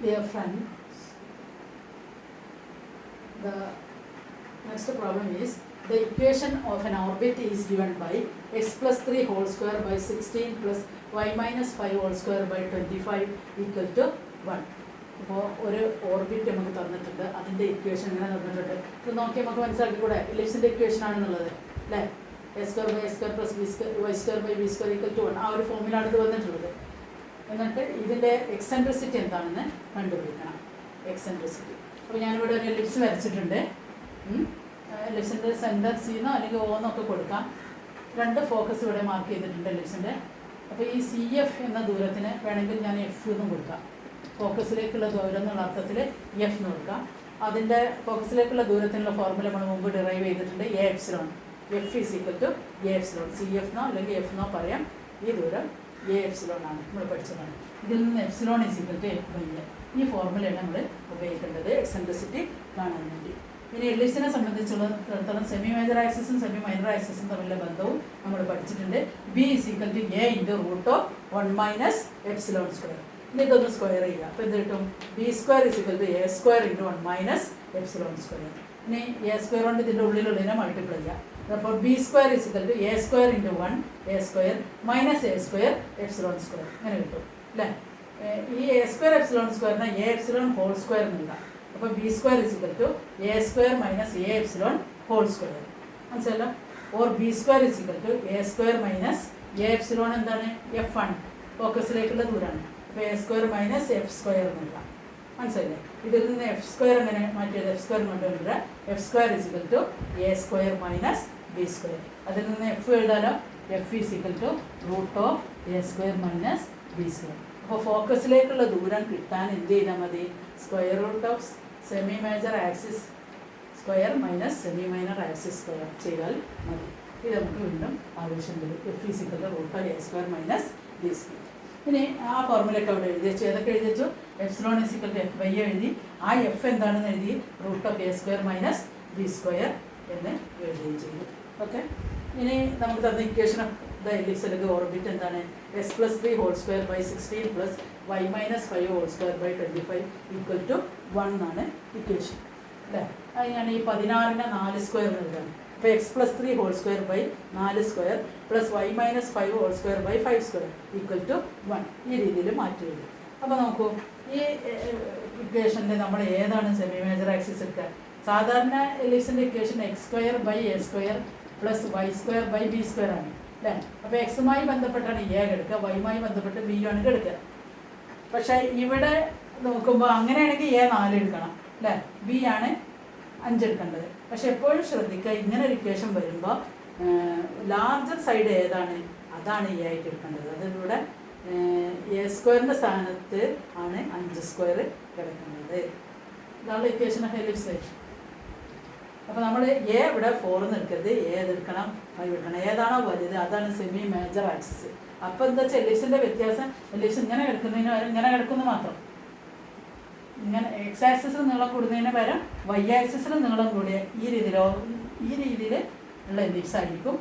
Dear friends, the next problem is the equation of an orbit is given by x plus 3 whole square by 16 plus y minus 5 whole square by 25 equal to 1. അപ്പോൾ ഒരു orbit നമുക്ക് തന്നിട്ടുണ്ട്, അതിൻ്റെ equation ഇങ്ങനെ തന്നിട്ടുണ്ട്. ഇത് നോക്കി നമുക്ക് മനസ്സിലാക്കിക്കൂടെ എലിപ്സിൻ്റെ ഇക്വേഷൻ ആണെന്നുള്ളത് അല്ലേ? A square by A square plus B square Y square by B square equal to 1 ആ ഒരു ഫോമിലാണ് ഇത് വന്നിട്ടുള്ളത്. എന്നിട്ട് ഇതിൻ്റെ എക്സെൻട്രിസിറ്റി എന്താണെന്ന് കണ്ടുപിടിക്കണം. എക്സെൻട്രിസിറ്റി അപ്പോൾ ഞാനിവിടെ ഒരു എലിപ്സ് വരച്ചിട്ടുണ്ട്. എലിപ്സിൻ്റെ സെൻറ്റർ സീന്നോ അല്ലെങ്കിൽ ഓന്നൊക്കെ കൊടുക്കാം. 2 ഫോക്കസ് ഇവിടെ മാർക്ക് ചെയ്തിട്ടുണ്ട് എലിപ്സിൻ്റെ. അപ്പോൾ ഈ സി എഫ് എന്ന ദൂരത്തിന് വേണമെങ്കിൽ ഞാൻ എഫ് എന്നും കൊടുക്കാം. ഫോക്കസിലേക്കുള്ള ദൂരം എന്നുള്ള അർത്ഥത്തിൽ എഫ് എന്ന് കൊടുക്കാം. അതിൻ്റെ ഫോക്കസിലേക്കുള്ള ദൂരത്തിനുള്ള ഫോർമുല നമ്മൾ മുമ്പ് ഡിറൈവ് ചെയ്തിട്ടുണ്ട്. A epsilon, F is equal to A epsilon. C F എന്നോ അല്ലെങ്കിൽ എഫ് എന്നോ പറയാം. ഈ ദൂരം എ എപ്സിലോൺ ആണ്, നമ്മൾ പഠിച്ചതാണ്. ഇതിൽ നിന്ന് epsilon is equal to F by A. ഈ ഫോർമുലയാണ് നമ്മൾ ഉപയോഗിക്കേണ്ടത് എക്സെൻട്രിസിറ്റി കാണാൻ വേണ്ടി. ഇനി എലിപ്സിനെ സംബന്ധിച്ചിടത്തോളം സെമി മേജർ ആക്സിസും സെമി മൈനർ ആക്സിസും തമ്മിലുള്ള ബന്ധവും നമ്മൾ പഠിച്ചിട്ടുണ്ട്. B is equal to A into root of 1 minus epsilon square. ഇനി ഇതൊന്ന് സ്ക്വയർ ചെയ്യുക. അപ്പോൾ എന്ത് കിട്ടും? B square is equal to A square into 1 minus epsilon square. ഇനി എ സ്ക്വയർ കൊണ്ട് ഇതിൻ്റെ ഉള്ളിലുള്ളതിനെ മൾട്ടിപ്ലൈ ചെയ്യുക. അപ്പോൾ B square is equal to A square into 1 A square minus A square epsilon square. അങ്ങനെ കിട്ടും അല്ലേ? ഈ എ സ്ക്വയർ എപ്സിലോൺ സ്ക്വയറിനെ എ എപ്സിലോൺ ഹോൾ സ്ക്വയർ എന്നെഴുതാം. അപ്പോൾ B square is equal to A square minus A epsilon whole square. മനസ്സിലല്ലോ? Or B square is equal to A square minus A epsilon എന്താണ്? F ആണ്, ഫോക്കസിലേക്കുള്ള ദൂരമാണ്. അപ്പോൾ A square minus F square എന്നെഴുതാം. മനസ്സിലല്ലേ? ഇതിൽ നിന്ന് എഫ് സ്ക്വയർ എങ്ങനെ മാറ്റിയത്? എഫ് സ്ക്വയർ കൊണ്ടുവരിക. F square is equal to A square minus B square. അതിൽ നിന്ന് എഫ് എഴുതാലോ? F is equal to root of A square minus B square. അപ്പോൾ ഫോക്കസിലേക്കുള്ള ദൂരം കിട്ടാൻ എന്ത് ചെയ്താൽ മതി? Square root of semi major axis square minus semi minor axis square ചെയ്താൽ മതി. ഇത് നമുക്ക് വീണ്ടും ആവശ്യം വരും. F is equal to root of A square minus B square. ഇനി ആ ഫോർമുലയൊക്കെ അവിടെ എഴുതി വെച്ചു. ഏതൊക്കെ എഴുതി വെച്ചു? Epsilon is equal to F by എഴുതി. ആ എഫ് എന്താണെന്ന് എഴുതി. Root of A square minus B square എന്ന് എഴുതുകയും ചെയ്തു. ഓക്കെ. ഇനി നമുക്ക് തന്ന ഇക്വേഷൻ ഓഫ് ദ എലിപ്സ് അല്ലെങ്കിൽ ഓർബിറ്റ് എന്താണ്? X plus 3 whole square by 16 plus Y minus 5 whole square by 25 equal to 1 എന്നാണ് ഇക്വേഷൻ അല്ലേ? അത് ഞാൻ ഈ 16നെ 4 സ്ക്വയർ എഴുതാം. അപ്പോൾ X plus 3 whole square by 4 square plus Y minus 5 whole square by 5 square equal to 1. ഈ രീതിയിൽ മാറ്റി എഴുതും. അപ്പോൾ നോക്കൂ, ഈ ഇക്വേഷനിൽ നമ്മൾ ഏതാണ് സെമി മേജർ ആക്സിസ് എടുക്കുക? സാധാരണ എലിപ്സിൻ്റെ equation X square by A square plus Y square by B square ആണ് അല്ലേ? അപ്പോൾ എക്സുമായി ബന്ധപ്പെട്ടാണ് എ എടുക്കുക, വൈയുമായി ബന്ധപ്പെട്ട് ബി ആണ് എടുക്കുക. പക്ഷേ ഇവിടെ നോക്കുമ്പോൾ അങ്ങനെയാണെങ്കിൽ എ 4 എടുക്കണം അല്ലേ? ബി ആണ് 5 എടുക്കേണ്ടത്. പക്ഷെ എപ്പോഴും ശ്രദ്ധിക്കുക, ഇങ്ങനെ ഒരു ഇക്വേഷൻ വരുമ്പോൾ ലാർജർ സൈഡ് ഏതാണ് അതാണ് എ ആയിട്ട് എടുക്കേണ്ടത്. അതിലൂടെ എ സ്ക്വയറിൻ്റെ സ്ഥാനത്ത് ആണ് 5 സ്ക്വയർ കിടക്കുന്നത്. ഇതാണ് ഇക്വേഷൻ ഓഫ് എലിപ്സ്. അപ്പോൾ നമ്മൾ എ ഇവിടെ 4 എടുക്കരുത്, ഏതെടുക്കണം? 5 എടുക്കണം. ഏതാണോ വലുത് അതാണ് സെമി മേജർ ആക്സിസ്. അപ്പോൾ എന്താ വെച്ചാൽ എലിപ്സിൻ്റെ വ്യത്യാസം, എലിപ്സ് ഇങ്ങനെ കിടക്കുന്നതിന് പകരം ഇങ്ങനെ കിടക്കുന്നു മാത്രം. ഇങ്ങനെ എക്സ് ആക്സിസിൽ നീളം കൂടുന്നതിന് പകരം വൈ ആക്സിസിൽ നീളം കൂടിയ ഈ രീതിയിൽ ഉള്ള എലിപ്സ് ആയിരിക്കും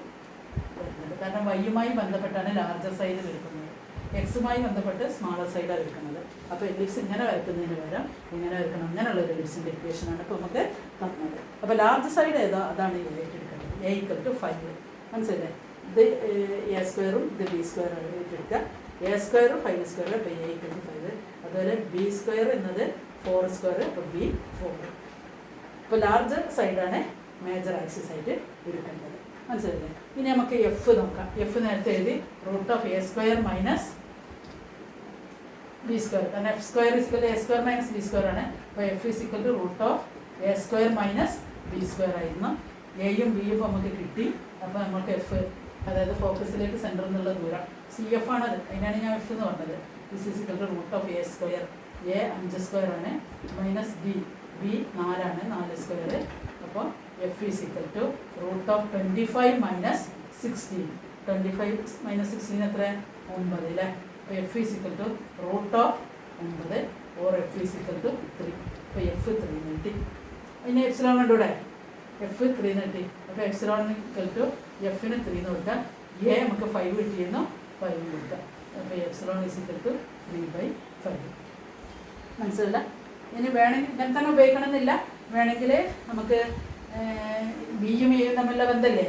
വരുന്നത്. കാരണം വൈയുമായി ബന്ധപ്പെട്ടാണ് ലാർജർ സൈഡ് എടുക്കുന്നത്, എക്സുമായി ബന്ധപ്പെട്ട് സ്മാളർ സൈഡാണ് എടുക്കുന്നത്. അപ്പോൾ എലിപ്സ് ഇങ്ങനെ വരയ്ക്കുന്നതിന് പകരം ഇങ്ങനെ വരയ്ക്കണം. അങ്ങനെയുള്ള ഒരു എലിപ്സിൻ്റെ ഇക്വേഷനാണ് ഇപ്പോൾ നമുക്ക് തന്നത്. അപ്പോൾ ലാർജ് സൈഡ് ഏതോ അതാണ് ഈ എടുക്കുന്നത്. A equal to 5. മനസ്സിലല്ലേ? ഇത് എ സ്ക്വയറും ഇത് ബി സ്ക്വയറും എടുക്കുക. എ സ്ക്വയറും 5 സ്ക്വയറും അപ്പോൾ എ ഈക്വൽ ടു 5. അതുപോലെ ബി സ്ക്വയർ എന്നത് 4 സ്ക്വയർ അപ്പോൾ ബി 4. ഇപ്പോൾ ലാർജ് സൈഡാണ് മേജർ ആക്സിസ് ആയിട്ട് എടുക്കേണ്ടത്. മനസ്സിലല്ലേ? ഇനി നമുക്ക് എഫ് നോക്കാം. എഫ് നേരത്തെ എഴുതി. Root of A square minus B square. കാരണം F square is equal to A square minus B square ആണ്. അപ്പോൾ F is equal to root of A square minus B square ആയിരുന്നു. എയും ബിയും നമുക്ക് കിട്ടി. അപ്പോൾ നമുക്ക് എഫ്, അതായത് ഫോക്കസിലേക്ക് സെൻറ്ററിൽ നിന്നുള്ള ദൂരം സി എഫ് ആണത്. അതിനാണ് ഞാൻ എഫ് എന്ന് പറഞ്ഞത്. This is equal to root of A square. A 5 square ആണ് മൈനസ് ബി 4 ആണ്, 4 സ്ക്വയർ. അപ്പോൾ F is equal to root of 25 minus 16. 25 minus 16 എത്ര? 9 അല്ലേ? അപ്പോൾ F is equal to root of 9 or F is equal to 3. അപ്പോൾ F 3 കിട്ടി. ഇനി epsilon കണ്ടൂടെ? F 3 കിട്ടി. അപ്പോൾ എപ്സിലോൺ ഈക്വൽ ടു എഫിന് 3 കൊടുക്കാം. എ നമുക്ക് 5 കിട്ടിയിരുന്നു, 5 കൊടുക്കാം. അപ്പോൾ എപ്സിലോൺ ഈസ് ഈക്വൽ ടു 3/5. മനസ്സിലല്ല. ഇനി വേണമെങ്കിൽ ഇങ്ങനെ തന്നെ ഉപയോഗിക്കണമെന്നില്ല. വേണമെങ്കിൽ നമുക്ക് ബിയും എയും തമ്മിലുള്ള ബന്ധമല്ലേ,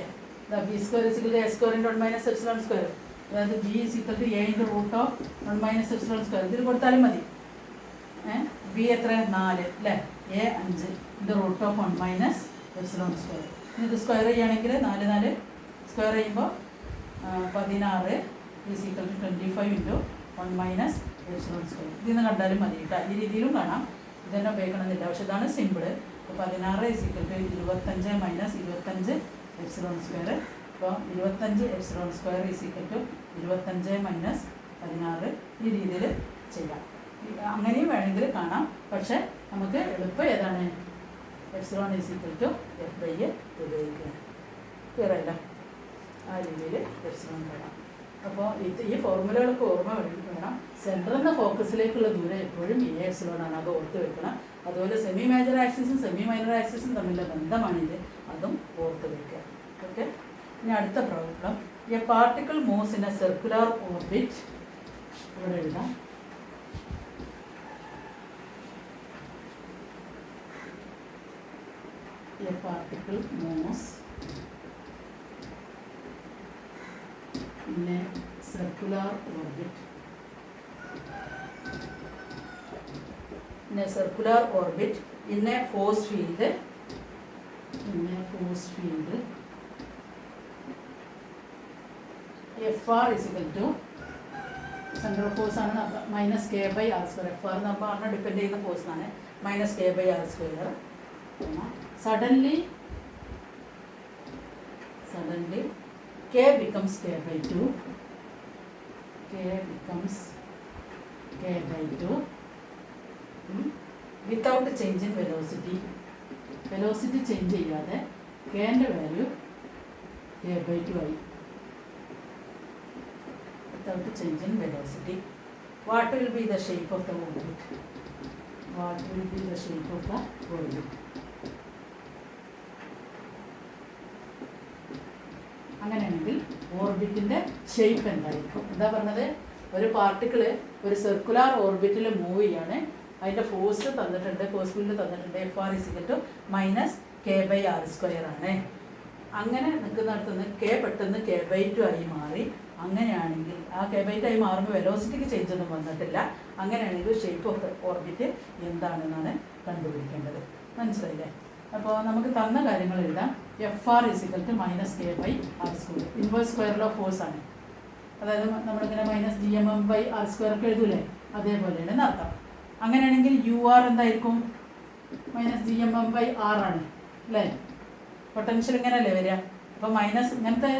ബി സ്ക്വയർ ഇസിക്കൽ എ സ്ക്വയറിൻ്റെ 1 മൈനസ് എപ്സിലോൺ സ്ക്വയർ, അതായത് ബി ഇസിക്കൽ ടു എയുടെ root of 1 minus epsilon square. ഇതിൽ കൊടുത്താലും മതി. ബി എത്ര 4 അല്ലേ, എ 5 ഇതിൻ്റെ root of 1 minus epsilon square. ഇത് സ്ക്വയർ ചെയ്യുകയാണെങ്കിൽ 4 4 സ്ക്വയർ ചെയ്യുമ്പോൾ 16 is equal to 25 into 1 minus epsilon square. ഇതിന്ന് കണ്ടാലും മതി കേട്ടോ. ഈ രീതിയിലും കാണാം, ഇതന്നെ ഉപയോഗിക്കണമെന്നില്ല. പക്ഷെ ഇതാണ് സിമ്പിൾ. അപ്പോൾ 16 is equal to 25 minus 25 epsilon square. അപ്പോൾ 25 epsilon square is equal to 25 minus 16. ഈ രീതിയിൽ ചെയ്യാം. അങ്ങനെയും വേണമെങ്കിൽ കാണാം. പക്ഷെ നമുക്ക് എളുപ്പം ഏതാണ്, epsilon is equal to F by A ഉപയോഗിക്കുക. ക്ലിയർ അല്ല, ആ രീതിയിൽ എപ്സിലോൺ കാണാം. അപ്പോൾ ഈ ഫോർമുലകളൊക്കെ ഓർമ്മ വേണം. സെൻറ്ററിൽ നിന്ന് ഫോക്കസിലേക്കുള്ള ദൂരം എപ്പോഴും ഈ എപ്സിലോണാണ്, അത് ഓർത്ത് വെക്കണം. അതുപോലെ സെമി മേജർ ആക്സിസും സെമി മൈനർ ആക്സിസും തമ്മിലുള്ള ബന്ധമാണിത്, അതും ഓർത്ത് വെക്കുക. ഓക്കെ. ഇനി അടുത്ത problem, A particle moves in A circular orbit. ഇവിടെ എഴുതാം. A particle moves in a circular orbit. In a circular orbit, in a force field, Fr is equal to center of force ആണ് minus K by R square. F R എന്ന് പറഞ്ഞാൽ depend ചെയ്യുന്ന force ആണ്, minus K by R square. Suddenly K becomes K by 2. Without change in velocity. Velocity change ചെയ്യാതെ K ന്റെ value K by 2 ആയി. Without change in velocity. What will be the shape of the orbit? അങ്ങനെയാണെങ്കിൽ ഓർബിറ്റിൻ്റെ shape എന്തായിരിക്കും? എന്താ പറഞ്ഞത്, ഒരു particle ഒരു circular ഓർബിറ്റിൽ move ചെയ്യാണ്. അതിൻ്റെ ഫോഴ്സ് തന്നിട്ടുണ്ട്, ഫോഴ്സ് ഫീൽഡ് തന്നിട്ടുണ്ട്. F R is equal to minus K by R square ആണ്. അങ്ങനെ നിൽക്കുന്നിടത്തുനിന്ന് കെ പെട്ടെന്ന് കെ ബൈ 2 ആയി മാറി. അങ്ങനെയാണെങ്കിൽ ആ കെ ബൈ 2 ആയി മാറുമ്പോൾ വെലോസിറ്റിക്ക് ചേഞ്ച് ഒന്നും വന്നിട്ടില്ല. അങ്ങനെയാണെങ്കിൽ ഷേപ്പ് ഓഫ് ഓർബിറ്റ് എന്താണെന്നാണ് കണ്ടുപിടിക്കേണ്ടത്. മനസ്സിലായില്ലേ? അപ്പോൾ നമുക്ക് തന്ന കാര്യങ്ങൾ എഴുതാം. F R is equal to minus K by R square, inverse square of force ആണ്. അതായത് നമ്മളിങ്ങനെ minus G M M by R square ഒക്കെ എഴുതൂലേ, അതേപോലെയാണ് നടത്താം. അങ്ങനെയാണെങ്കിൽ യു ആർ എന്തായിരിക്കും, minus G M M by R ആണ് അല്ലേ. പൊട്ടൻഷ്യൽ ഇങ്ങനെയല്ലേ വരിക. അപ്പോൾ മൈനസ് ഇങ്ങനത്തെ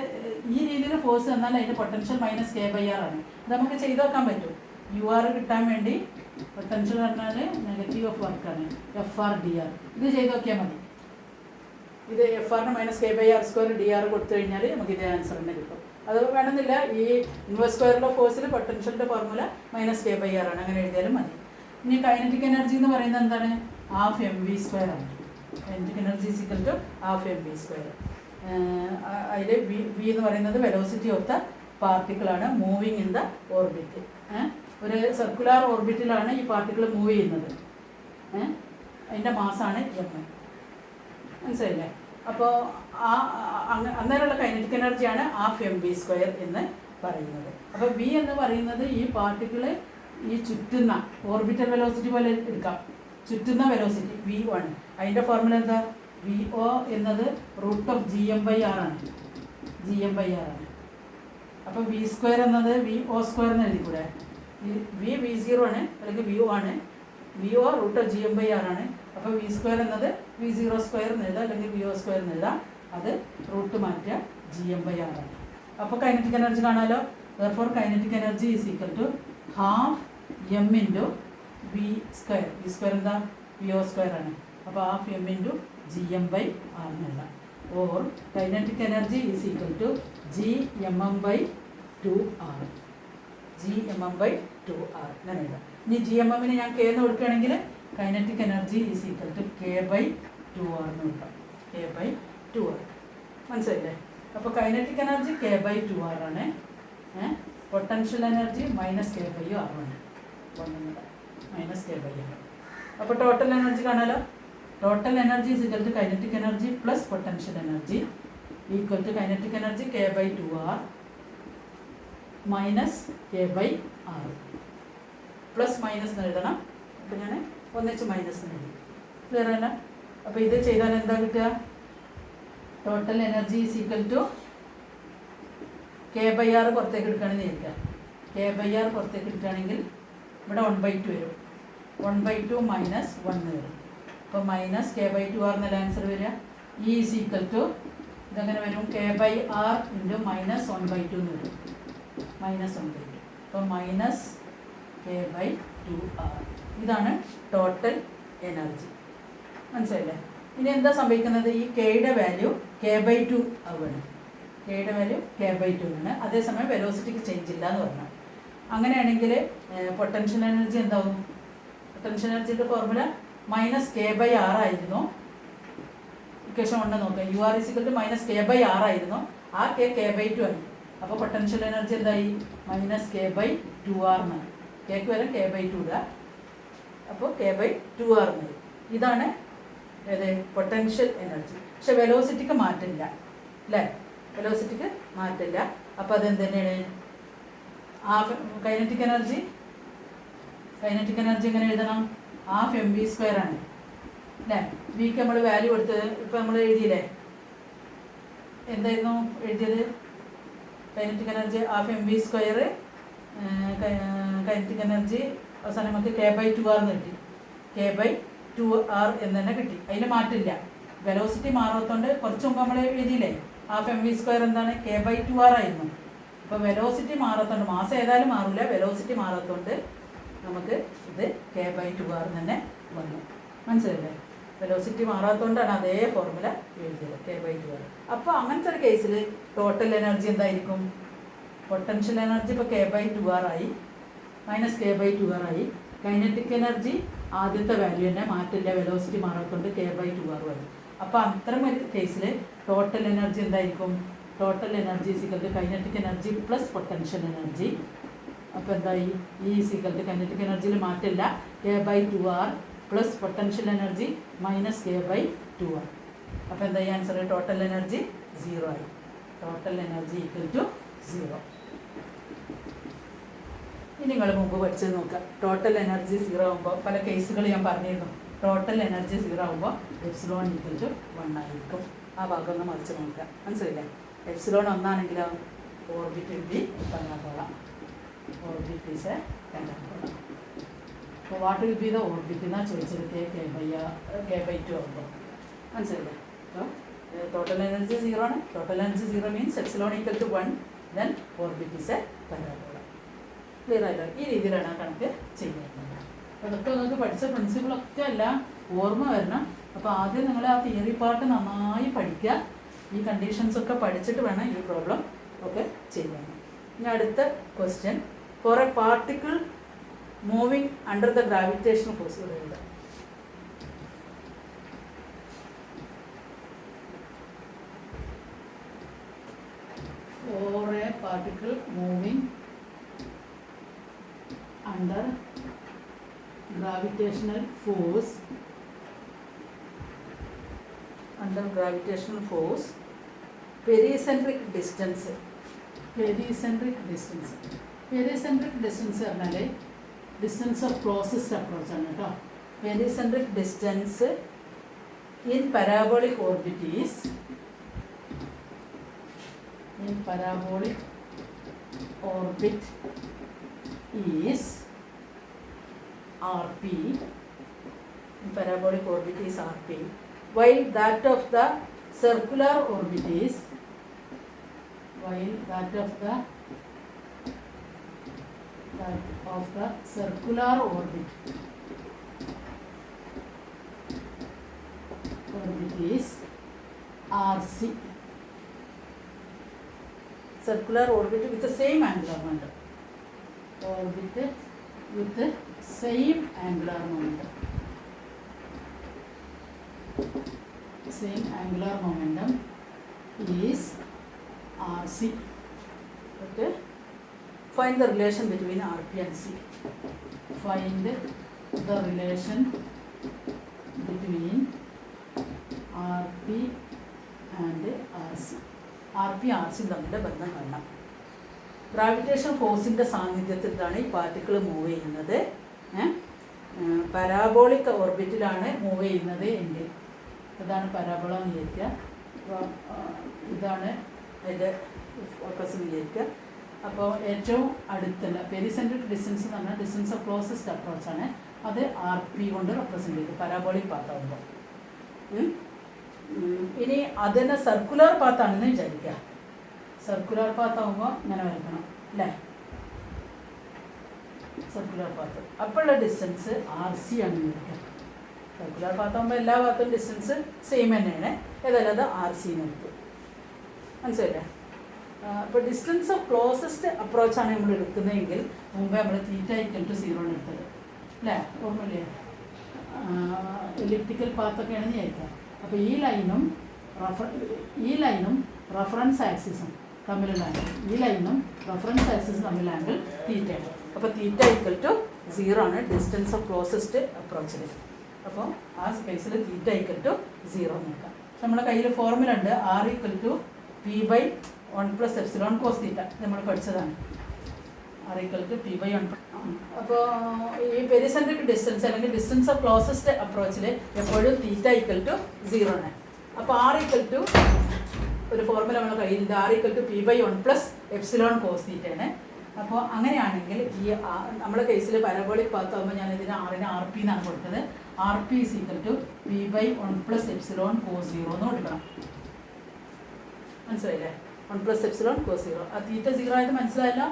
ഈ രീതിയിൽ ഫോഴ്സ് തന്നാൽ അതിൻ്റെ potential minus K by R ആണ്. ഇത് നമുക്ക് ചെയ്ത് വെക്കാൻ പറ്റും. യു ആർ കിട്ടാൻ വേണ്ടി പൊട്ടൻഷ്യൽ പറഞ്ഞാൽ നെഗറ്റീവ് ഓഫ് വർക്കാണ്, എഫ് ആർ ഡി ആർ. ഇത് ചെയ്ത് നോക്കിയാൽ മതി. ഇത് എഫ് ആറിന് minus K by R square D R കൊടുത്തു കഴിഞ്ഞാൽ നമുക്ക് ഇതേ ആൻസർ തന്നെ കിട്ടും. അത് വേണമെന്നില്ല, ഈ ഇൻവേഴ്സ് സ്ക്വയറിലോ ഫോഴ്സിൽ പൊട്ടൻഷ്യലിൻ്റെ formula minus K by R ആണ്. അങ്ങനെ എഴുതിയാലും മതി. ഇനി കൈനറ്റിക് എനർജി എന്ന് പറയുന്നത് എന്താണ്, ഹാഫ് എം വി സ്ക്വയർ ആണ്. Kinetic energy equal to half M V square. അതിൽ വി എന്ന് പറയുന്നത് വെലോസിറ്റി ഓഫ് ദ പാർട്ടിക്കിളാണ് മൂവിങ് ഇൻ ദ ഓർബിറ്റ്. ഒരു സർക്കുലാർ ഓർബിറ്റിലാണ് ഈ പാർട്ടിക്കിൾ മൂവ് ചെയ്യുന്നത്. അതിൻ്റെ മാസാണ് എം. മനസ്സിലായില്ലേ? അപ്പോൾ അന്നേരമുള്ള കൈനറ്റിക് എനർജിയാണ് ഹാഫ് എം വി സ്ക്വയർ എന്ന് പറയുന്നത്. അപ്പോൾ വി എന്ന് പറയുന്നത് ഈ പാർട്ടിക്കിൾ ഈ ചുറ്റുന്ന ഓർബിറ്റൽ വെലോസിറ്റി പോലെ എടുക്കാം. ചുറ്റുന്ന വെലോസിറ്റി v1. അതിൻ്റെ ഫോർമുല എന്താ, വി ഒ എന്നത് root of G M by R ആണ്. അപ്പോൾ വി സ്ക്വയർ എന്നത് വി ഒ സ്ക്വയർ എന്ന് എഴുതിക്കൂടെ. വി 0 ആണ്, അല്ലെങ്കിൽ വി ഒ ആണ്. V O root of G M by R ആണ്. അപ്പോൾ വി സ്ക്വയർ എന്നത് v0 സ്ക്വയർ എന്ന് എഴുതാം, അല്ലെങ്കിൽ വി ഒ സ്ക്വയർ എന്ന് എഴുതാം. അത് റൂട്ട് മാറ്റുക ജി എം ബൈ ആർ ആണ്. അപ്പോൾ കൈനറ്റിക് എനർജി കാണാമല്ലോ. therefore kinetic energy is equal to half M into V square. V square എന്താ, വി ഒ സ്ക്വയർ ആണ്. അപ്പോൾ half M into G M by R എന്ന് എഴുതാം. Or kinetic energy is equal to G M M by 2r. അങ്ങനെ എഴുതാം. ഇനി G M എമ്മിന് ഞാൻ കെ എന്ന് കൊടുക്കുകയാണെങ്കിൽ kinetic energy is equal to K by 2r എന്ന് കൊടുക്കാം. K by 2r. മനസ്സിലായില്ലേ? അപ്പോൾ kinetic energy K by 2r ആണ്. Potential energy minus K by R ആണ്. Minus K by R. അപ്പോൾ ടോട്ടൽ എനർജി കാണാലോ. Total energy is equal to kinetic energy plus potential energy equal to kinetic energy K by 2r minus K by R. Plus minus എന്ന് എഴുതണം. അപ്പോൾ ഞാൻ ഒന്നിച്ച് minus എന്ന് എഴുതി. ക്ലിയർ അല്ല? അപ്പോൾ ഇത് ചെയ്താൽ എന്താ കിട്ടുക? Total energy is equal to K by R പുറത്തേക്ക് എടുക്കുകയാണെന്ന് ചോദിക്കുക. കെ ബൈ ആർ പുറത്തേക്ക് എടുക്കുകയാണെങ്കിൽ ഇവിടെ 1/2 വരും. 1/2 മൈനസ് 1 വരും. അപ്പോൾ മൈനസ് കെ ബൈ 2r എന്നല്ല ആൻസർ വരിക. ഇ ഈസ് ഈക്വൽ ടു ഇതെങ്ങനെ വരും? K by R into minus 1/2 എന്ന് വരും. മൈനസ് 1/2. അപ്പോൾ മൈനസ് കെ ബൈ 2r. ഇതാണ് ടോട്ടൽ എനർജി. മനസ്സിലായില്ലേ? ഇനി എന്താ സംഭവിക്കുന്നത്? ഈ കെയുടെ വാല്യൂ കെ ബൈ 2 ആവുകയാണ്. കെയുടെ വാല്യൂ കെ ബൈ 2 ആണ്. അതേസമയം വെലോസിറ്റിക്ക് ചേഞ്ച് ഇല്ല എന്ന് പറഞ്ഞു. അങ്ങനെയാണെങ്കിൽ പൊട്ടൻഷ്യൽ എനർജി എന്താവും? പൊട്ടൻഷ്യൽ എനർജിയുടെ formula minus K by R ആയിരുന്നു. ഇക്വേഷൻ കൊണ്ട് നോക്കാം. U R is equal to minus K by R ആയിരുന്നു. ആ കെ ബൈ 2 ആയി. അപ്പോൾ പൊട്ടൻഷ്യൽ എനർജി എന്തായി? മൈനസ് കെ ബൈ 2r എന്നാണ്. കെക്ക് വരെ കെ ബൈ 2 ഇടുക. അപ്പോൾ കെ ബൈ 2r എന്നായി. ഇതാണ് ഏത്? Potential energy. പക്ഷെ വെലോസിറ്റിക്ക് മാറ്റില്ല അല്ലേ? വെലോസിറ്റിക്ക് മാറ്റില്ല. അപ്പോൾ അതെന്ത് തന്നെയാണ്? Half kinetic energy. Kinetic energy എങ്ങനെ എഴുതണം? ഹാഫ് mv² ആണ് അല്ലേ? വിക്ക് നമ്മൾ വാല്യൂ കൊടുത്തത് ഇപ്പോൾ നമ്മൾ എഴുതിയില്ലേ? എന്തായിരുന്നു എഴുതിയത്? Kinetic energy half mv². Kinetic energy അവസാനം നമുക്ക് കെ ബൈ 2r എന്ന് കിട്ടി. കെ ബൈ 2r എന്ന് തന്നെ കിട്ടി. അതിന് മാറ്റില്ല. വെലോസിറ്റി മാറാത്തതുകൊണ്ട് കുറച്ച് മുമ്പ് നമ്മൾ എഴുതിയില്ലേ? ഹാഫ് mv² എന്താണ്? കെ ബൈ 2r ആയിരുന്നു. അപ്പോൾ വെലോസിറ്റി മാറാത്തതുകൊണ്ട്, മാസം ഏതായാലും മാറില്ല, വെലോസിറ്റി മാറാത്തതുകൊണ്ട് നമുക്ക് ഇത് കെ ബൈ 2r തന്നെ വന്നു. മനസ്സിലല്ലേ? വെലോസിറ്റി മാറാത്തതുകൊണ്ടാണ് അതേ ഫോർമുല എഴുതിയത്, കെ ബൈ 2r. അപ്പോൾ അങ്ങനത്തെ ഒരു കേസിൽ ടോട്ടൽ എനർജി എന്തായിരിക്കും? പൊട്ടൻഷ്യൽ എനർജി ഇപ്പോൾ കെ ബൈ 2r ആയി, മൈനസ് കെ ബൈ 2r ആയി. കൈനറ്റിക് എനർജി ആദ്യത്തെ വാല്യൂ തന്നെ മാറ്റില്ല, വെലോസിറ്റി മാറാത്തതുകൊണ്ട് കെ ബൈ 2r ആയി. അപ്പോൾ അത്തരം ഒരു കേസിൽ ടോട്ടൽ എനർജി എന്തായിരിക്കും? Total energy equal to kinetic energy plus potential energy. അപ്പോൾ എന്തായി? ഈ ഈക്വൽ ടു കൈനറ്റിക് എനർജിയിൽ മാറ്റില്ല, K by 2r plus potential energy minus K by 2r. അപ്പോൾ എന്തായി ആൻസർ? ടോട്ടൽ എനർജി 0 ആയി. Total energy equal to 0. ഇനി നിങ്ങൾ മുമ്പ് പഠിച്ചത് നോക്കുക. ടോട്ടൽ എനർജി 0 ആകുമ്പോൾ പല കേസുകൾ ഞാൻ പറഞ്ഞിരുന്നു. ടോട്ടൽ എനർജി 0 ആകുമ്പോൾ എപ്സിലോൺ ഈക്വൽ ടു 1 ആയിരിക്കും. ആ ഭാഗം ഒന്ന് മറിച്ച് നോക്കുക. മനസ്സിലായില്ലേ? എപ്സിലോൺ 1 ആണെങ്കിലോ orbit be parabola. Orbit is a parabola. അപ്പോൾ what will be the orbit എന്നാണ് ചോദിച്ചത്? കെ ബൈ 2 ആകുമ്പോൾ. മനസ്സിലായില്ലേ? അപ്പോൾ ടോട്ടൽ എനർജി 0 ആണ്. Total energy 0 means epsilon equal to 1, then orbit is a parabola. Clear ആയില്ലോ? ഈ രീതിയിലാണ് ആ കണക്ക് ചെയ്യുന്നത്. അപ്പോൾ അതൊക്കെ നിങ്ങൾക്ക് പഠിച്ച പ്രിൻസിപ്പിളൊക്കെ എല്ലാം ഓർമ്മ വരണം. അപ്പോൾ ആദ്യം നിങ്ങൾ ആ തിയറി പാർട്ട് നന്നായി പഠിക്കുക. ഈ കണ്ടീഷൻസൊക്കെ പഠിച്ചിട്ട് വേണം ഈ പ്രോബ്ലം ഒക്കെ ചെയ്യാൻ. ഇനി അടുത്ത question, for a particle moving under the gravitational force എഴുതുക. For a particle moving under gravitational force, pericentric distance പറഞ്ഞാൽ ഡിസ്റ്റൻസ് ഓഫ് ക്ലോസസ്റ്റ് അപ്രോച്ച് ആണ് കേട്ടോ. pericentric distance in parabolic orbit is RP. In parabolic orbit is RP, while that of the circular orbit is circular orbit is RC. Circular orbit with the same angular momentum. Orbit with the same angular momentum. Same angular momentum is RC. Okay. Find the relation between RP and C. Find the relation between RP and RC. RP RC തമ്മിലുള്ള ബന്ധം കാണണം. Gravitation ഫോഴ്സിൻ്റെ സാന്നിധ്യത്തിലാണ് ഈ particle move ചെയ്യുന്നത്. Parabolic ഓർബിറ്റിലാണ് move ചെയ്യുന്നത് എങ്കിൽ, ഇതാണ് parabola എന്ന് വിചാരിക്കുക. അപ്പോൾ ഇതാണ് അതിൻ്റെ ഫോക്കസ് എന്ന് വിചാരിക്കുക. അപ്പോൾ ഏറ്റവും അടുത്തുള്ള പെരിസെൻട്രിക് ഡിസ്റ്റൻസ് എന്ന് പറഞ്ഞാൽ ഡിസ്റ്റൻസ് ഓഫ് ക്ലോസസ്റ്റ് അപ്രോച്ചാണ്. അത് RP കൊണ്ട് റെപ്രസെൻറ്റ് ചെയ്തു പരാബോളിക് പാത്താകുമ്പോൾ. ഇനി അതിന് സർക്കുലർ പാത്താണെന്ന് വിചാരിക്കുക. സർക്കുലർ പാത്താകുമ്പോൾ ഇങ്ങനെ വരയ്ക്കണം അല്ലേ, സർക്കുലർ പാത്ത്. അപ്പോഴുള്ള ഡിസ്റ്റൻസ് RC ആണ് വിചാരിക്കുക. സർക്കുലർ പാത്താകുമ്പോൾ എല്ലാ ഭാഗത്തും ഡിസ്റ്റൻസ് സെയിം തന്നെയാണ്. ഏതായാലും അത് RC എടുത്തു. മനസ്സിലല്ലേ? അപ്പോൾ ഡിസ്റ്റൻസ് ഓഫ് ക്ലോസസ്റ്റ് അപ്രോച്ചാണ് നമ്മൾ എടുക്കുന്നതെങ്കിൽ മുമ്പേ നമ്മൾ θ=0 എടുത്തത് അല്ലേ, ഓർമ്മയില്ലേ? എലിപ്റ്റിക്കൽ പാത്തൊക്കെയാണ് വിചാരിക്കുക. അപ്പോൾ ഈ ലൈനും റഫറൻസ് ആക്സിസും തമ്മിലുള്ള ആംഗിൾ, ഈ ലൈനും റഫറൻസ് ആക്സിസും തമ്മിലുള്ള ആംഗിൾ θ. അപ്പോൾ θ=0 ആണ് ഡിസ്റ്റൻസ് ഓഫ് ക്ലോസസ്റ്റ് അപ്രോച്ചിൽ. അപ്പോൾ ആ സ്പേസിൽ θ=0 നോക്കാം. നമ്മുടെ കയ്യിൽ ഫോർമുല ഉണ്ട്, R=P/1+ε cos θ. നമ്മൾ പഠിച്ചതാണ്. R=P/1. അപ്പോൾ ഈ പെരിസെൻട്രിക് ഡിസ്റ്റൻസ് അല്ലെങ്കിൽ ഡിസ്റ്റൻസ് ഓഫ് ക്ലോസസ്റ്റ് അപ്രോച്ചിൽ എപ്പോഴും θ=0 ആണ്. അപ്പോൾ ഒരു ഫോർമുല നമ്മുടെ കയ്യിലുണ്ട്, R=P/1+ε cos θ ആണ്. അപ്പോൾ അങ്ങനെയാണെങ്കിൽ ഈ നമ്മുടെ കേസിൽ പാരബോളിക് പാത്താകുമ്പോൾ ഞാൻ ഇതിന് RP എന്നാണ് കൊടുത്തത്. RP=P/1+ε cos 0 എന്ന് കൊടുക്കണം. മനസ്സിലായില്ലേ? 1+ε cos 0. ആ θ0 ആയത് മനസ്സിലായല്ലോ.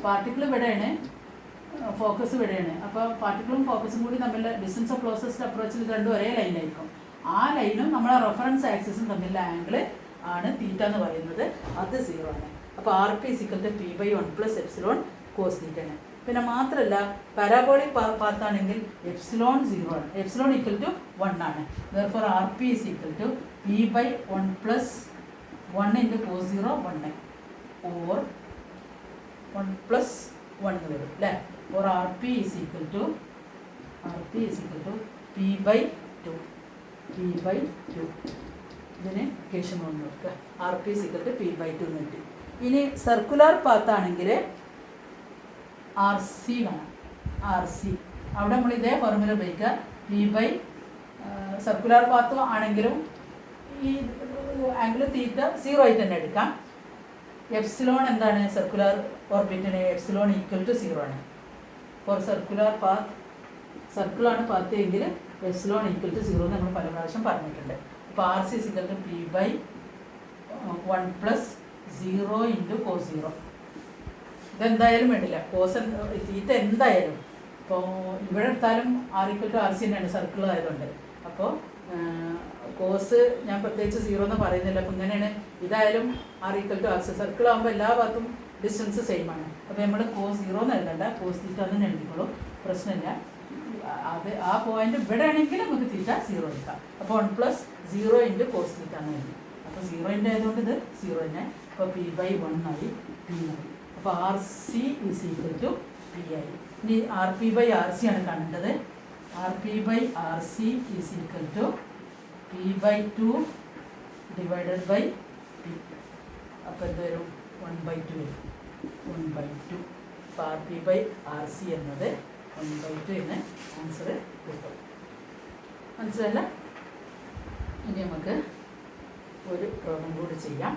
പാർട്ടിക്കിൾ ഇവിടെയാണ്, ഫോക്കസ് ഇവിടെയാണ്. അപ്പോൾ പാർട്ടിക്കിളും ഫോക്കസും കൂടി തമ്മിലുള്ള ഡിസ്റ്റൻസ് ഓഫ് ക്ലോസസ്റ്റ് അപ്രോച്ചിൽ രണ്ടും ഒരേ ലൈനായിരിക്കും. ആ ലൈനും നമ്മളെ റെഫറൻസ് ആക്സിസും തമ്മിലുള്ള ആംഗിൾ ആണ് θ എന്ന് പറയുന്നത്. അത് 0 ആണ്. അപ്പോൾ RP=P/1+ε cos θ ആണ്. പിന്നെ മാത്രമല്ല പാരാബോളിക് പാത്താണെങ്കിൽ ε0 ആണ്. ε=1 ആണ്. therefore RP=P/1+1 × cos 0 1 or 1+1 എന്ന് വരും അല്ലേ. or RP=P/2. ഇതിന് ഇക്വേഷൻ കൊണ്ട് നോക്കുക. RP=P/2 എന്ന് കിട്ടി. ഇനി സർക്കുലർ പാത്താണെങ്കിൽ RC വേണം. RC അവിടെ നമ്മൾ ഇതേ ഫോർമുല ഉപയോഗിക്കുക. സർക്കുലർ പാത്ത് ആണെങ്കിലും ഈ ആംഗിൾ θ 0 ആയിട്ട് തന്നെ എടുക്കാം. എപ്സിലോൺ എന്താണ് സർക്കുലർ ഓർബിറ്റിന്? ε=0 ആണ്. ഫോർ സർക്കുലർ പാത്ത്, സർക്കിളാണ് പാത്ത് എങ്കിൽ ε=0 നമ്മൾ പല പ്രാവശ്യം പറഞ്ഞിട്ടുണ്ട്. അപ്പോൾ RC=P/1+0 × cos 0. ഇതെന്തായാലും വേണ്ടില്ല, കോസ് θ എന്തായാലും. ഇപ്പോൾ ഇവിടെ എടുത്താലും R=RC തന്നെയാണ്, സർക്കിൾ ആയതുകൊണ്ട്. അപ്പോൾ കോസ് ഞാൻ പ്രത്യേകിച്ച് 0 എന്ന് പറയുന്നില്ല. അപ്പോൾ ഇങ്ങനെയാണ്. ഇതായാലും R=RC, സർക്കിൾ ആകുമ്പോൾ എല്ലാ ഭാഗത്തും ഡിസ്റ്റൻസ് സെയിം ആണ്. അപ്പോൾ നമ്മൾ cos 0 എന്ന് എഴുതണ്ട, cos θ തന്നെ എഴുതിക്കോളൂ, പ്രശ്നമില്ല. അത് ആ പോയിന്റ് ഇവിടെ ആണെങ്കിൽ നമുക്ക് θ0 എടുക്കാം. അപ്പോൾ 1+0 × cos θ എന്ന് എഴുതി. അപ്പോൾ 0 ആയതുകൊണ്ട് ഇത് 0 തന്നെ. അപ്പോൾ P/1 ആയി, P ആയി. അപ്പോൾ RC=P ആയി. ഇനി RP/RC ആണ് കണ്ടത്. RP/RC=P/2 / P. അപ്പോൾ എന്ത് വരും? 1/2 വരും. 1/2. അപ്പോൾ RP/RC എന്നത് 1/2 എന്ന് ആൻസർ കിട്ടും. മനസ്സിലല്ല? ഇനി നമുക്ക് ഒരു പ്രോബ്ലം കൂടി ചെയ്യാം.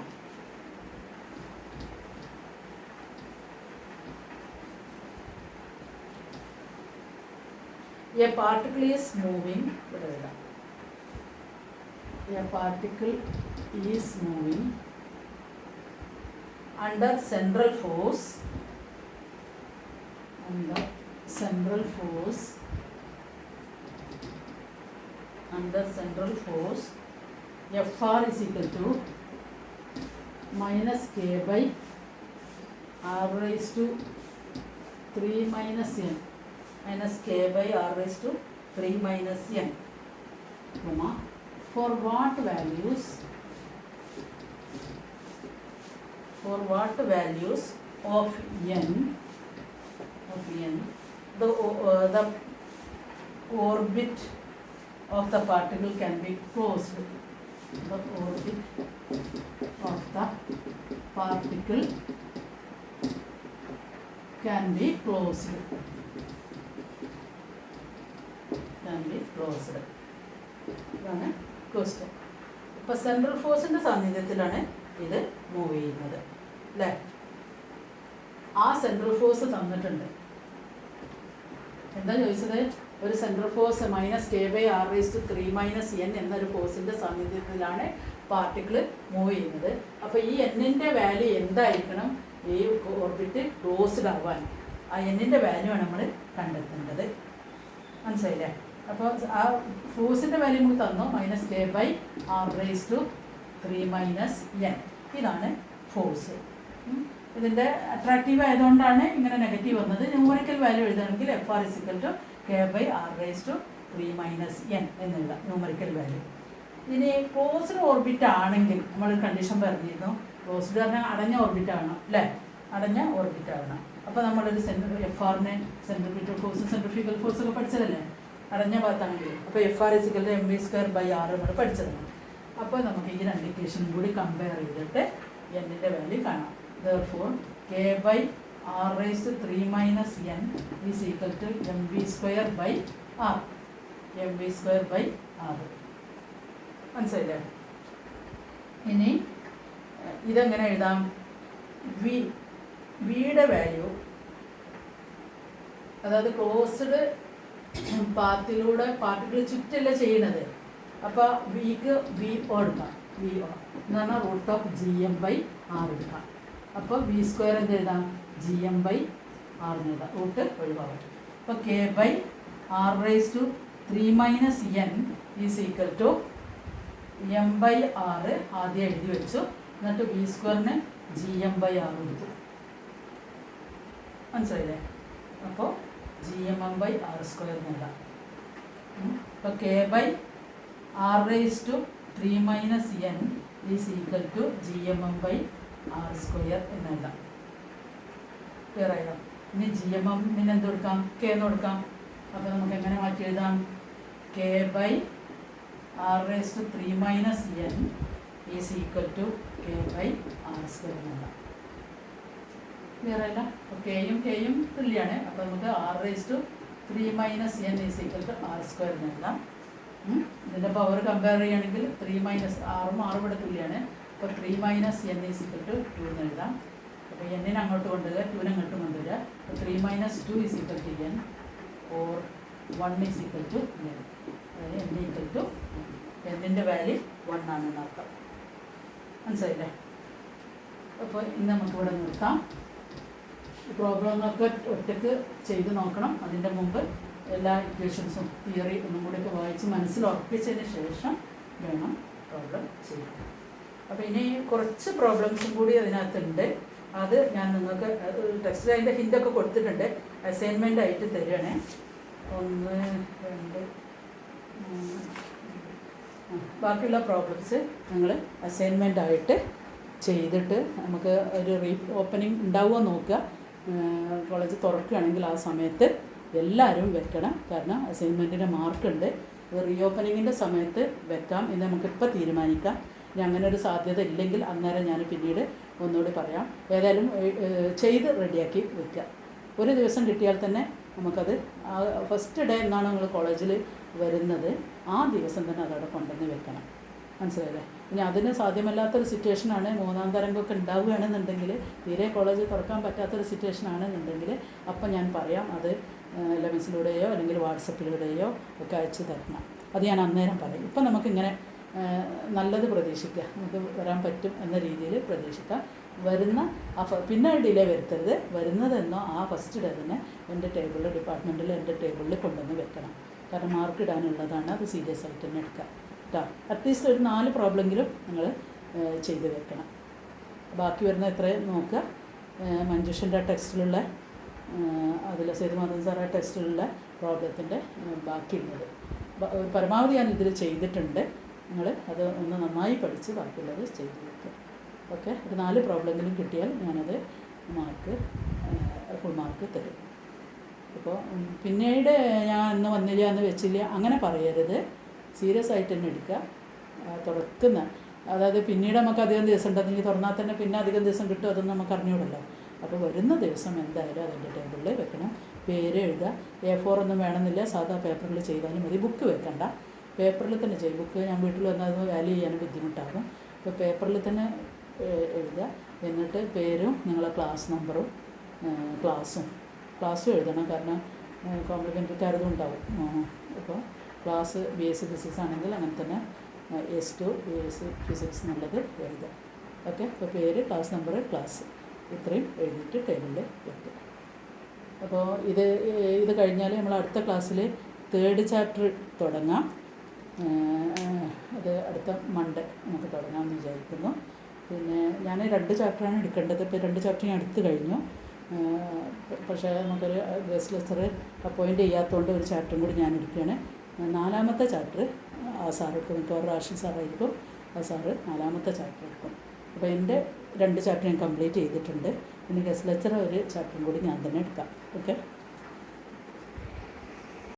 A particle is moving. A particle is moving under central force. Under central force. Fr is equal to minus k by r raised to 3 minus n. Minus k by r raised to 3 minus n, comma, for what values of n the orbit of the particle can be closed. The orbit of the particle can be closed. ഇതാണ് question. ഇപ്പോൾ central ഫോഴ്സിൻ്റെ സാന്നിധ്യത്തിലാണ് ഇത് move ചെയ്യുന്നത് അല്ലേ. ആ central force തന്നിട്ടുണ്ട്. എന്താ ചോദിച്ചത്? ഒരു സെൻട്രൽ ഫോഴ്സ് -k/r⁻³ - എന്നൊരു ഫോഴ്സിൻ്റെ സാന്നിധ്യത്തിലാണ് പാർട്ടിക്കിൾ മൂവ് ചെയ്യുന്നത്. അപ്പോൾ ഈ എന്നിൻ്റെ വാല്യൂ എന്തായിരിക്കണം ഈ ഓർബിറ്റ് ക്ലോസ്ഡ് ആവാൻ? ആ എന്നിൻ്റെ വാല്യൂ ആണ് നമ്മൾ കണ്ടെത്തേണ്ടത്. മനസ്സിലായില്ലേ? അപ്പോൾ ആ ഫോഴ്സിൻ്റെ വാല്യൂ നമുക്ക് തന്നു -k/r⁻³ - ഇതാണ് ഫോഴ്സ്. ഇതിൻ്റെ അട്രാക്റ്റീവ് ആയതുകൊണ്ടാണ് ഇങ്ങനെ നെഗറ്റീവ് വന്നത്. ന്യൂമറിക്കൽ വാല്യൂ എഴുതുകയാണെങ്കിൽ FR = k/r⁻³ എന്നുള്ള ന്യൂമറിക്കൽ വാല്യൂ. ഇനി ക്ലോസ്ഡ് ഓർബിറ്റ് ആണെങ്കിൽ നമ്മൾ കണ്ടീഷൻ പറഞ്ഞിരുന്നു. ക്ലോസ്ഡ് പറഞ്ഞാൽ അടഞ്ഞ ഓർബിറ്റ് ആവണം അല്ലേ, അടഞ്ഞ ഓർബിറ്റ് ആവണം. അപ്പോൾ നമ്മളൊരു FR-നെ സെൻട്രിഫ്യൂഗൽ ഫോഴ്സ് ഒക്കെ പഠിച്ചതല്ലേ അടഞ്ഞ ഭാഗത്താണെങ്കിൽ. അപ്പോൾ FR = mv²/r നമ്മൾ പഠിച്ചതാണ്. അപ്പോൾ നമുക്ക് ഈ രണ്ട് ഇക്വേഷനും കൂടി കമ്പയർ ചെയ്തിട്ട് എന്നിൻ്റെ വാല്യൂ കാണാം. Therefore, k/r⁻³ is equal to mv²/r. മനസ്സിലായില്ലേ? ഇനി ഇതെങ്ങനെ എഴുതാം? വിയുടെ വാല്യൂ, അതായത് ക്ലോസ്ഡ് പാത്തിലൂടെ പാർട്ടിക്കിൾ ചുറ്റല്ല ചെയ്യണത്. അപ്പോൾ വിക്ക് VO എടുക്കാം. VO എന്ന് പറഞ്ഞാൽ √GM/r എടുക്കാം. അപ്പോൾ v² എന്ത് എഴുതാം? GM/r എന്ന് എഴുതാം. റൂട്ട് ഒഴിവാകും. അപ്പോൾ k/r⁻³ is equal to m/r ആദ്യം എഴുതി വെച്ചു. എന്നിട്ട് v²ന് GM/r എടുത്തു. മനസ്സിലായില്ലേ? അപ്പോൾ GM/r² എന്നെഴുതാം. അപ്പോൾ k/r⁻³ is equal to GM/r² എന്നെഴുതാം. ക്ലിയർ ആയതാ? ഇനി GM-ന് എന്ത് കൊടുക്കാം? k എന്ന് കൊടുക്കാം. അപ്പോൾ നമുക്ക് എങ്ങനെ മാറ്റി എഴുതാം? k/r⁻³ is equal to k/r² എന്നെഴുതാം. ക്ലിയർ ആയില്ല? അപ്പോൾ kയും തുല്യമാണ്. അപ്പോൾ നമുക്ക് r⁻³ is equal to r² എന്നെഴുതാം. ഇതിൻ്റെ പവർ കമ്പയർ ചെയ്യുകയാണെങ്കിൽ 3 - 6 ഇവിടെ തുല്യമാണ്. അപ്പോൾ 3 - n is equal to 2 എന്ന് എഴുതാം. അപ്പോൾ n-നെ അങ്ങോട്ട് കൊണ്ടുവരിക, 2-നെ അങ്ങോട്ട് കൊണ്ടുവരിക. അപ്പോൾ 3 - 2 is equal to n or 1 is equal to n. അതായത് n equal to n-ൻ്റെ വാല്യൂ 1 ആണെന്ന് അർത്ഥം. മനസ്സിലായില്ലേ? അപ്പോൾ ഇന്ന് നമുക്കിവിടെ നിർത്താം. പ്രോബ്ലങ്ങളൊക്കെ ഒറ്റയ്ക്ക് ചെയ്ത് നോക്കണം. അതിൻ്റെ മുമ്പ് എല്ലാ ഇക്വേഷൻസും തിയറി ഒന്നും കൂടിയൊക്കെ വായിച്ച് മനസ്സിലുറപ്പിച്ചതിന് ശേഷം വേണം പ്രോബ്ലം ചെയ്യാൻ. അപ്പോൾ ഇനി കുറച്ച് പ്രോബ്ലംസും കൂടി അതിനകത്തുണ്ട്. അത് ഞാൻ നിങ്ങൾക്ക് ടെക്സ്റ്റിൽ അതിൻ്റെ ഹിൻ്റൊക്കെ കൊടുത്തിട്ടുണ്ട്. അസൈൻമെൻ്റ് ആയിട്ട് തരികയാണേ. 1, 2, 3 ബാക്കിയുള്ള പ്രോബ്ലംസ് നിങ്ങൾ അസൈൻമെൻ്റ് ആയിട്ട് ചെയ്തിട്ട് നമുക്ക് ഒരു ഓപ്പണിംഗ് ഉണ്ടാവുമോ നോക്കുക. കോളേജ് തുറക്കുകയാണെങ്കിൽ ആ സമയത്ത് എല്ലാവരും വെക്കണം. കാരണം അസൈൻമെൻറ്റിന് മാർക്കുണ്ട്. റീഓപ്പണിങ്ങിൻ്റെ സമയത്ത് വെക്കാം എന്ന് നമുക്കിപ്പോൾ തീരുമാനിക്കാം. ഇനി അങ്ങനെ ഒരു സാധ്യത ഇല്ലെങ്കിൽ അന്നേരം ഞാൻ പിന്നീട് ഒന്നുകൂടി പറയാം. ഏതായാലും ചെയ്ത് റെഡിയാക്കി വെക്കുക. ഒരു ദിവസം കിട്ടിയാൽ തന്നെ നമുക്കത് ഫസ്റ്റ് ഡേ എന്നാണ് നിങ്ങൾ കോളേജിൽ വരുന്നത്, ആ ദിവസം തന്നെ അതവിടെ കൊണ്ടുവന്ന് വെക്കണം. മനസ്സിലായില്ലേ? ഇനി അതിന് സാധ്യമല്ലാത്തൊരു സിറ്റുവേഷനാണ്, 3ാം തരംഗമൊക്കെ ഉണ്ടാവുകയാണെന്നുണ്ടെങ്കിൽ, തീരെ കോളേജ് തുറക്കാൻ പറ്റാത്തൊരു സിറ്റുവേഷൻ ആണെന്നുണ്ടെങ്കിൽ അപ്പം ഞാൻ പറയാം. അത് ലെമൻസിലൂടെയോ അല്ലെങ്കിൽ വാട്സപ്പിലൂടെയോ ഒക്കെ അയച്ചു തരണം. അത് ഞാൻ അന്നേരം പറയും. ഇപ്പം നമുക്കിങ്ങനെ നല്ലത് പ്രതീക്ഷിക്കുക, നമുക്ക് വരാൻ പറ്റും എന്ന രീതിയിൽ പ്രതീക്ഷിക്കാം. വരുന്ന പിന്നെ ഡിലേ വരുത്തരുത്. വരുന്നതെന്നോ ആ ഫസ്റ്റ് ഡേ തന്നെ എൻ്റെ ടേബിളിൽ, ഡിപ്പാർട്ട്മെൻറ്റിൽ എൻ്റെ ടേബിളിൽ കൊണ്ടുവന്ന് വെക്കണം. കാരണം മാർക്ക് ഇടാനുള്ളതാണ്. അത് സീരിയസ് ആയിട്ട് തന്നെ എടുക്കാം കേട്ടോ. അറ്റ്ലീസ്റ്റ് ഒരു 4 പ്രോബ്ലമെങ്കിലും നിങ്ങൾ ചെയ്ത് വെക്കണം. ബാക്കി വരുന്ന എത്രയും നോക്കുക. മഞ്ജുഷിൻ്റെ ടെക്സ്റ്റിലുള്ള അതിൽ സേതുമാധവൻ സാറെ ടെക്സ്റ്റിലുള്ള പ്രോബ്ലത്തിൻ്റെ ബാക്കിയുള്ളത് പരമാവധി ഞാൻ ഇതിൽ ചെയ്തിട്ടുണ്ട്. നിങ്ങൾ അത് ഒന്ന് നന്നായി പഠിച്ച് ബാക്കിയുള്ളത് ചെയ്ത് വെക്കുക. ഓക്കെ, ഒരു 4 പ്രോബ്ലമെങ്കിലും കിട്ടിയാൽ ഞാനത് ഫുൾ മാർക്ക് തരും. അപ്പോൾ പിന്നീട് ഞാൻ അന്ന് വന്നില്ല അന്ന് വെച്ചില്ല അങ്ങനെ പറയരുത്. സീരിയസ് ആയിട്ട് തന്നെ എടുക്കുക. തുറക്കുന്ന അതായത് പിന്നീട് നമുക്ക് അധികം ദിവസം ഉണ്ടെങ്കിൽ തുറന്നാൽ തന്നെ പിന്നെ അധികം ദിവസം കിട്ടും, അതൊന്നും നമുക്ക് അറിഞ്ഞൂടല്ലോ. അപ്പോൾ വരുന്ന ദിവസം എന്തായാലും അതിൻ്റെ ടേബിളിൽ വെക്കണം. പേര് എഴുതുക. A4 ഒന്നും വേണമെന്നില്ല, സാധാ പേപ്പറിൽ ചെയ്താലും മതി. ബുക്ക് വെക്കണ്ട, പേപ്പറിൽ തന്നെ ചെയ്യും. ബുക്ക് ഞാൻ വീട്ടിൽ വന്നാൽ അത് വാല്യൂ ചെയ്യാനും ബുദ്ധിമുട്ടാകും. അപ്പോൾ പേപ്പറിൽ തന്നെ എഴുതുക. എന്നിട്ട് പേരും നിങ്ങളെ ക്ലാസ് നമ്പറും ക്ലാസ്സും എഴുതണം. കാരണം കോംപ്ലിമെൻ്ററിക്കാരതും ഉണ്ടാവും. അപ്പോൾ ക്ലാസ് BSc ഫിസിക്സ് ആണെങ്കിൽ അങ്ങനെ തന്നെ S2 BSc ഫിസിക്സ് എന്നുള്ളത് എഴുതുക. ഓക്കെ. അപ്പോൾ പേര്, ക്ലാസ് നമ്പർ, ക്ലാസ് ഇത്രയും എഴുതിയിട്ട് ടേബിളിൽ വെക്കുക. അപ്പോൾ ഇത് കഴിഞ്ഞാൽ നമ്മൾ അടുത്ത ക്ലാസ്സിൽ 3rd ചാപ്റ്റർ തുടങ്ങാം. അത് അടുത്ത മൺഡേ നമുക്ക് തുടങ്ങാമെന്ന് വിചാരിക്കുന്നു. പിന്നെ ഞാൻ 2 ചാപ്റ്ററാണ് എടുക്കേണ്ടത്. ഇപ്പോൾ 2 ചാപ്റ്റർ ഞാൻ എടുത്തു കഴിഞ്ഞു. പക്ഷേ നമുക്കൊരു ഗസ്റ്റ് ലെക്ചർ അപ്പോയിൻറ്റ് ചെയ്യാത്തതുകൊണ്ട് ഒരു ചാപ്റ്ററും കൂടി ഞാൻ എടുക്കുകയാണ്. 4ാമത്തെ ചാപ്റ്റർ ആ സാർ എടുക്കും. മിക്കവാറും റാഷിൻ സാറായിരിക്കും ആ സാറ് 4ാമത്തെ ചാപ്റ്റർ എടുക്കും. അപ്പോൾ എൻ്റെ 2 ചാപ്റ്റർ ഞാൻ കംപ്ലീറ്റ് ചെയ്തിട്ടുണ്ട്. ഇനി ഗസ്റ്റ് ലെക്ചർ ഒരു ചാപ്റ്ററും കൂടി ഞാൻ തന്നെ എടുക്കാം. ഓക്കെ.